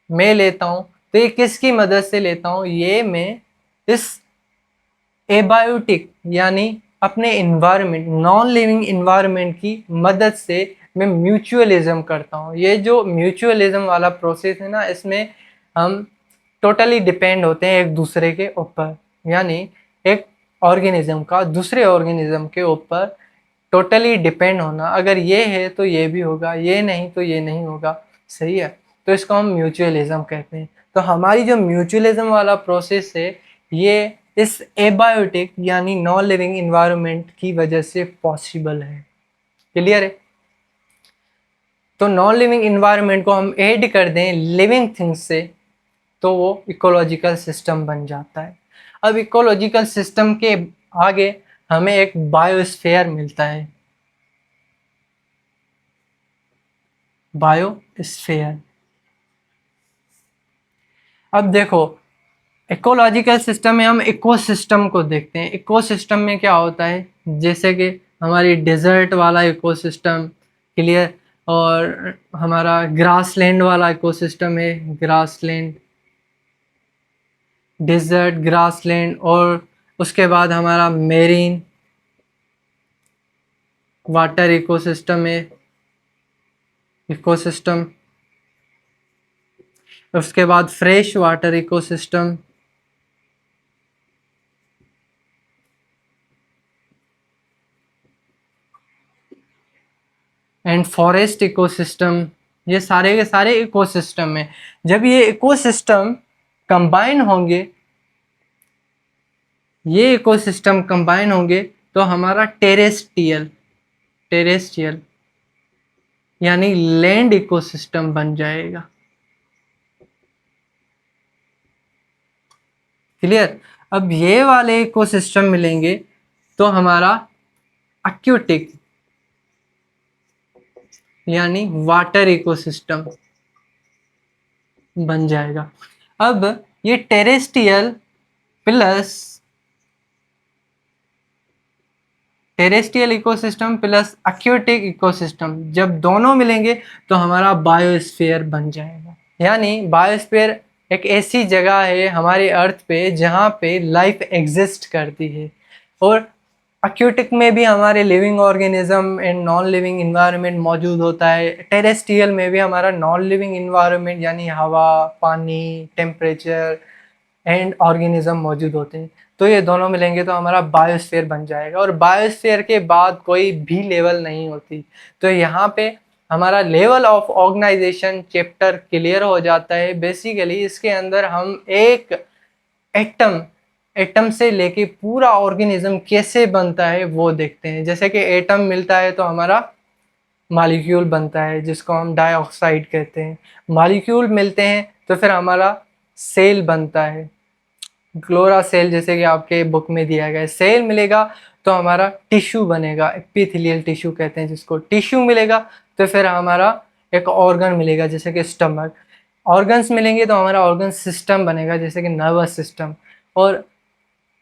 मैं लेता हूँ, तो ये किसकी मदद से लेता हूँ, ये मैं इस एबायोटिक यानी अपने इन्वायरमेंट, नॉन लिविंग इन्वायरमेंट की मदद से मैं म्यूचुअलिज्म करता हूँ। ये जो म्यूचुअलिज्म वाला प्रोसेस है ना, इसमें हम टोटली डिपेंड होते हैं एक दूसरे के ऊपर, यानी एक ऑर्गेनिज्म का दूसरे ऑर्गेनिज्म के ऊपर टोटली डिपेंड होना। अगर ये है तो ये भी होगा, ये नहीं तो ये नहीं होगा। सही है? तो इसको हम म्यूचुअलिज्म कहते हैं। तो हमारी जो म्यूचुअलिज्म वाला प्रोसेस है ये इस एबायोटिक यानी नॉन लिविंग इन्वायरमेंट की वजह से पॉसिबल है। क्लियर है? तो नॉन लिविंग इन्वायरमेंट को हम ऐड कर दें लिविंग थिंग्स से तो वो इकोलॉजिकल सिस्टम बन जाता है। अब इकोलॉजिकल सिस्टम के आगे हमें एक बायोस्फीयर मिलता है, बायोस्फीयर। अब देखो इकोलॉजिकल सिस्टम में हम इकोसिस्टम को देखते हैं। इकोसिस्टम में क्या होता है, जैसे कि हमारी डेजर्ट वाला इकोसिस्टम, क्लियर, और हमारा ग्रासलैंड वाला इकोसिस्टम है, ग्रासलैंड, डिजर्ट, ग्रासलैंड, और उसके बाद हमारा मेरीन वाटर इकोसिस्टम है, इकोसिस्टम, उसके बाद fresh water ecosystem, and forest ecosystem. ये सारे के सारे इकोसिस्टम है। जब ये इकोसिस्टम कंबाइन होंगे, ये इकोसिस्टम कंबाइन होंगे तो हमारा टेरेस्ट्रियल, टेरेस्ट्रियल यानी लैंड इकोसिस्टम बन जाएगा। क्लियर? अब ये वाले इकोसिस्टम मिलेंगे तो हमारा एक्वेटिक यानी वाटर इकोसिस्टम बन जाएगा। अब ये terrestrial plus terrestrial ecosystem plus aquatic ecosystem जब दोनों मिलेंगे तो हमारा बायोस्फीयर बन जाएगा। यानी बायोस्फीयर एक ऐसी जगह है हमारे अर्थ पे जहाँ पे लाइफ एग्जिस्ट करती है। और एक्वेटिक में भी हमारे living organism and non living environment मौजूद होता है। टेरेस्ट्रियल में भी हमारा नॉन लिविंग इन्वायरमेंट यानी हवा, पानी, टेम्परेचर एंड ऑर्गेनिज्म मौजूद होते हैं। तो ये दोनों मिलेंगे तो हमारा बायोस्फीयर बन जाएगा। और बायोस्फीयर के बाद कोई भी लेवल नहीं होती। तो यहाँ पे हमारा level of organisation chapter clear हो जाता है। बेसिकली इसके अंदर हम एक एटम से लेके पूरा ऑर्गेनिज्म कैसे बनता है वो देखते हैं। जैसे कि एटम मिलता है तो हमारा मॉलिक्यूल बनता है जिसको हम डाइऑक्साइड कहते हैं। मॉलिक्यूल मिलते हैं तो फिर हमारा सेल बनता है, क्लोरा सेल, जैसे कि आपके बुक में दिया गया है। सेल मिलेगा तो हमारा टिश्यू बनेगा, एपिथेलियल टिश्यू कहते हैं जिसको। टिश्यू मिलेगा तो फिर हमारा एक ऑर्गन मिलेगा जैसे कि स्टमक। ऑर्गन्स मिलेंगे तो हमारा ऑर्गन सिस्टम बनेगा जैसे कि नर्वस सिस्टम। और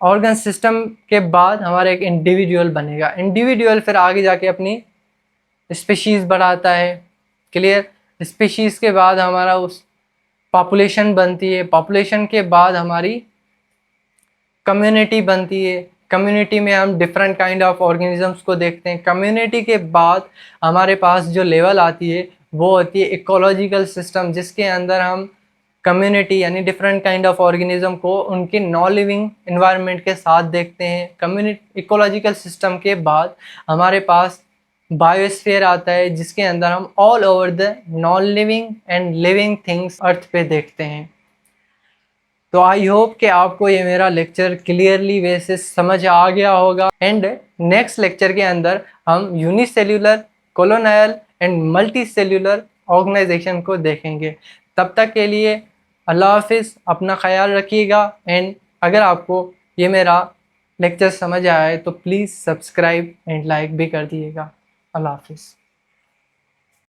ऑर्गन सिस्टम के बाद हमारा एक इंडिविजुअल बनेगा। इंडिविजुअल फिर आगे जाके अपनी स्पीशीज़ बढ़ाता है। क्लियर? स्पीशीज़ के बाद हमारा उस पॉपुलेशन बनती है। पॉपुलेशन के बाद हमारी कम्युनिटी बनती है। कम्युनिटी में हम डिफरेंट काइंड ऑफ ऑर्गेनिजम्स को देखते हैं। कम्युनिटी के बाद हमारे पास जो लेवल आती है वो होती है इकोलॉजिकल सिस्टम, जिसके अंदर हम कम्युनिटी यानी डिफरेंट काइंड ऑफ ऑर्गेनिज्म को उनके नॉन लिविंग इन्वायरमेंट के साथ देखते हैं। कम्युनिटी इकोलॉजिकल सिस्टम के बाद हमारे पास बायोस्फीयर आता है जिसके अंदर हम all over the non living and living things earth पे देखते हैं। तो आई होप कि आपको ये मेरा लेक्चर क्लियरली वे से समझ आ गया होगा। एंड नेक्स्ट लेक्चर के अंदर हम unicellular, colonial and multicellular organisation को देखेंगे। तब तक के लिए अल्लाह हाफिज़, अपना ख्याल रखिएगा। एंड अगर आपको ये मेरा लेक्चर समझ आया है तो प्लीज़ सब्सक्राइब एंड लाइक भी कर दिएगा। अल्लाह हाफिज़।